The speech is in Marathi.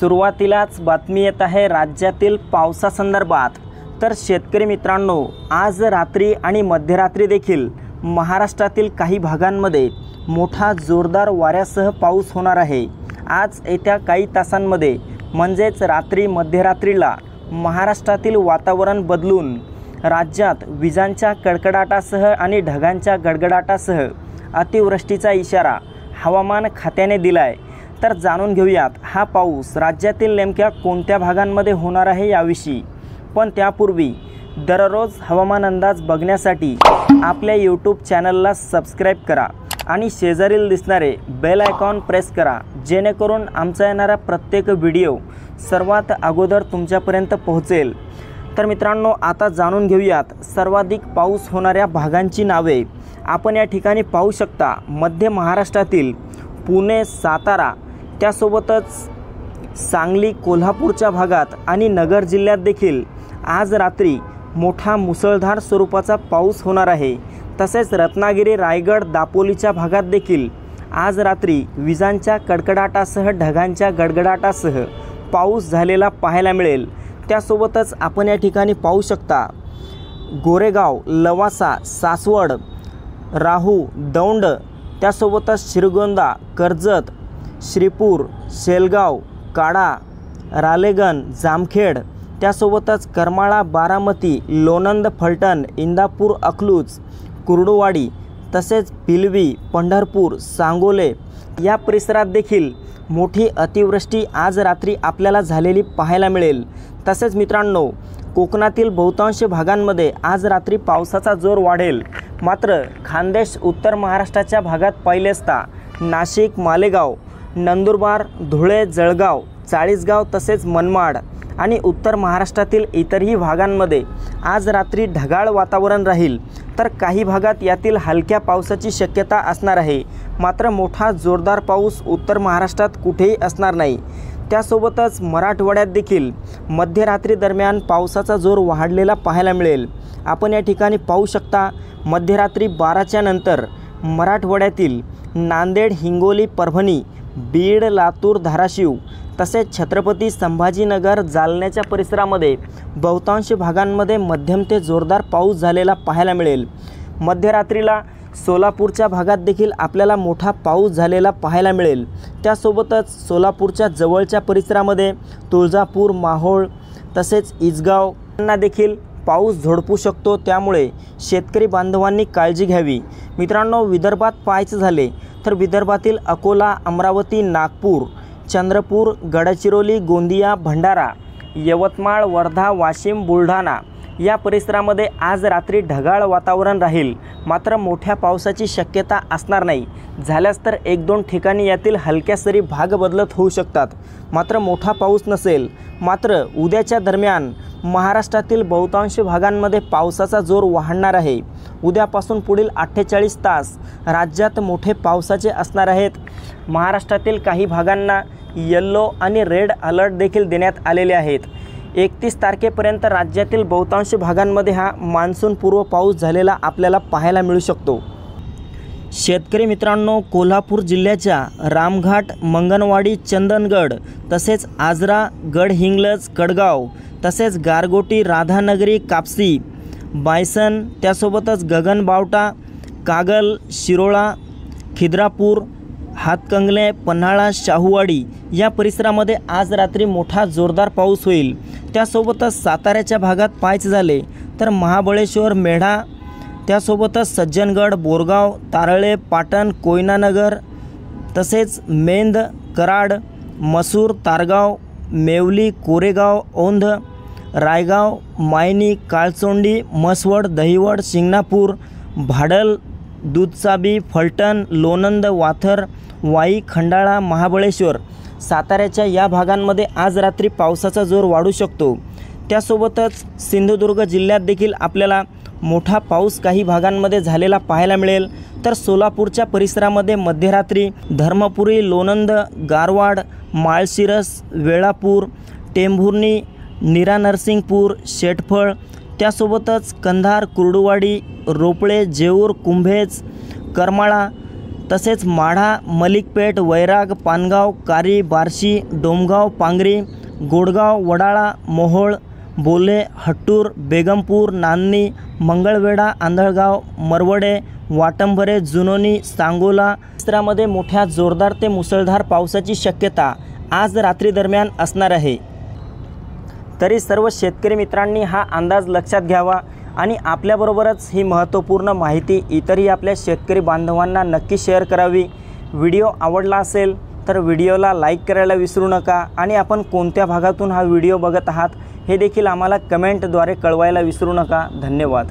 सुरुवातीलाच बातमी येत आहे राज्यातील पावसासंदर्भात। तर शेतकरी मित्रांनो, आज रात्री आणि मध्यरात्री देखील महाराष्ट्रातील काही भागांमध्ये मोठा जोरदार वाऱ्यासह पाऊस होणार आहे। आज येत्या काही तासांमध्ये म्हणजेच रात्री मध्यरात्रीला महाराष्ट्रातील वातावरण बदलून राज्यात विजांच्या कडकडाटासह आणि ढगांच्या गडगडाटासह अतिवृष्टीचा इशारा हवामान खात्याने दिलाय। तर जाणून घेऊयात हा पाऊस राज्यातील नेमक्या कोणत्या भागांमध्ये होणार आहे याविषयी। पण त्यापूर्वी दररोज हवामान अंदाज बघण्यासाठी आपल्या यूट्यूब चॅनलला सबस्क्राइब करा आणि शेजारील दिसणारे बेल आयकॉन प्रेस करा, जेणेकरून आमचा येणारा प्रत्येक व्हिडिओ सर्वात अगोदर तुमच्यापर्यंत पोहोचेल। तर मित्रांनो, आता जाणून घेऊयात सर्वाधिक पाऊस होणाऱ्या भागांची नावे। आपण या ठिकाणी पाहू शकता मध्य महाराष्ट्रातील पुणे, सातारा, त्यासोबतच सांगली, कोल्हापूरच्या भागात आणि नगर जिल्ह्यात देखील आज रात्री मोठा मुसळधार स्वरूपाचा पाऊस होणार आहे। तसेच रत्नागिरी, रायगड, दापोलीच्या भागात देखील आज रात्री विजांच्या कडकडाटासह ढगांच्या गडगडाटासह पाऊस झालेला पाहायला मिळेल। त्यासोबतच आपण या ठिकाणी पाहू शकता गोरेगाव, लवासा, सासवड, राहू, दौंड, त्यासोबतच श्रीगोंदा, कर्जत, श्रीपूर, शेलगाव, काडा, रालेगण, जामखेड, त्यासोबतच करमाळा, बारामती, लोणंद, फलटण, इंदापूर, अकलूज, कुर्डुवाडी, तसेच पिलवी, पंढरपूर, सांगोले या परिसरात देखील मोठी अतिवृष्टी आज रात्री आपल्याला झालेली पाहायला मिळेल। तसेच मित्रांनो, कोकणातील बहुतांश भागांमध्ये आज रात्री पावसाचा जोर वाढेल। मात्र खानदेश, उत्तर महाराष्ट्राच्या भागात पाहिले असता नाशिक, मालेगाव, नंदुरबार, धुळे, जळगाव, चाळीसगाव, तसेच मनमाड आणि उत्तर महाराष्ट्रातील इतरही भागांमध्ये आज रात्री ढगाळ वातावरण राहील। तर काही भागात यातील हलक्या पावसाची शक्यता असणार आहे। मात्र मोठा जोरदार पाऊस उत्तर महाराष्ट्रात कुठेही असणार नाही। त्यासोबतच मराठवाड्यात देखील मध्यरात्री दरम्यान पावसाचा जोर वाढलेला पाहायला मिळेल। आपण या ठिकाणी पाहू शकता मध्यरात्री 12च्या नंतर मराठवाड्यातील नांदेड, हिंगोली, परभणी, बीड, लातूर, धाराशिव, तसेच छत्रपती संभाजीनगर, जालन्याच्या परिसरामध्ये बहुतांश भागांमध्ये मध्यम ते जोरदार पाऊस झालेला पाहायला मिळेल। मध्यरात्रीला सोलापूरच्या भागात देखील आपल्याला मोठा पाऊस झालेला पाहायला मिळेल। त्यासोबतच सोलापूरच्या जवळच्या परिसरामध्ये तुळजापूर, माहोळ, तसेच इजगाव यांना देखील पाऊस झोडपू शकतो। त्यामुळे शेतकरी बांधवांनी काळजी घ्यावी। मित्रांनो, विदर्भात पाहायचं झाले तर विदर्भातील अकोला, अमरावती, नागपूर, चंद्रपूर, गडचिरोली, गोंदिया, भंडारा, यवतमाळ, वर्धा, वाशिम, बुलढाणा या परिसरामध्ये आज रात्री ढगाळ वातावरण राहील। मात्र मोठ्या पावसाची शक्यता असणार नाही। झाल्यास तर 1-2 ठिकाणी यातील हलक्या सरी भाग बदलत होऊ शकतात। मात्र मोठा पाऊस नसेल। मात्र उद्याच्या दरम्यान महाराष्ट्रातील बहुतांश भागांमध्ये पावसाचा जोर वाढणार आहे। उद्यापासून पुढील 48 तास राज्यात मोठे पावसाचे असणार आहेत। महाराष्ट्रातील काही भागांना येलो आणि रेड अलर्ट देखील देण्यात आलेले आहेत। 31 तारखेपर्यंत राज्यातील बहुतांश भागांमध्ये हा मान्सूनपूर्व पाऊस झालेला आपल्याला पाहायला मिळू शकतो। शेतकरी मित्रांनो, कोल्हापूर जिल्ह्याच्या रामघाट, मंगनवाडी, चंदनगड, तसेच आजरा, गडहिंग्लज, कडगाव, तसेच गारगोटी, राधानगरी, कापसी, बायसन, त्यासोबतच गगनबावटा, कागल, शिरोळा, खिद्रापूर, हातकंगले, पन्हाळा, शाहूवाडी या परिसरामध्ये आज रात्री मोठा जोरदार पाऊस होईल। त्यासोबतच साताऱ्याच्या भागात पाहायचे झाले तर महाबळेश्वर, मेढा, त्यासोबतच सज्जनगड, बोरगाव, तारळे, पाटण, कोयनानगर, तसेच मेंद, कराड, मसूर, तारगाव, मेवली, कोरेगाव, औंध, रायगाव, मायनी, काळचोंडी, म्हसवड, दहिवड, शिंगणापूर, भाडल, दूधसाबी, फलटण, लोणंद, वाथर, वाई, खंडाळा, महाबळेश्वर, साताऱ्याच्या या भागांमध्ये आज रात्री पावसाचा जोर वाढू शकतो। त्यासोबतच सिंधुदुर्ग जिल्ह्यात देखील आपल्याला मोठा पाऊस काही भागांमध्ये झालेला पाहायला मिळेल। तर सोलापूरच्या परिसरामध्ये मध्यरात्री धर्मपुरी, लोणंद, गारवाड, माळशिरस, वेळापूर, टेंभुर्णी, नीरा नरसिंगपूर, शेटफळ, त्यासोबतच कंधार, कुर्डुवाडी, रोपळे, जेऊर, कुंभेज, करमाळा, तसेच माढा, मलिकपेठ, वैराग, पानगाव, कारी, बार्शी, डोमगाव, पांगरी, गोडगाव, वडाळा, मोहोळ, बोले, हट्टूर, बेगमपूर, नान्नी, मंगळवेढा, आंधळगाव, मरवडे, वाटंबरे, जुनोनी, सांगोला परिसरामध्ये मोठ्या जोरदार ते मुसळधार पावसाची शक्यता आज रात्री दरम्यान असणार आहे। तरी सर्व शेतकरी मित्रांनी हा अंदाज लक्षात घ्यावा आणि आपल्याबरोबरच ही महत्त्वपूर्ण माहिती इतरही आपल्या शेतकरी बांधवांना नक्की शेअर करावी। व्हिडिओ आवडला असेल तर व्हिडिओला लाईक करायला विसरू नका आणि आपण कोणत्या भागातून हा व्हिडिओ बघत आहात हे देखील आम्हाला कमेंटद्वारे कळवायला विसरू नका। धन्यवाद।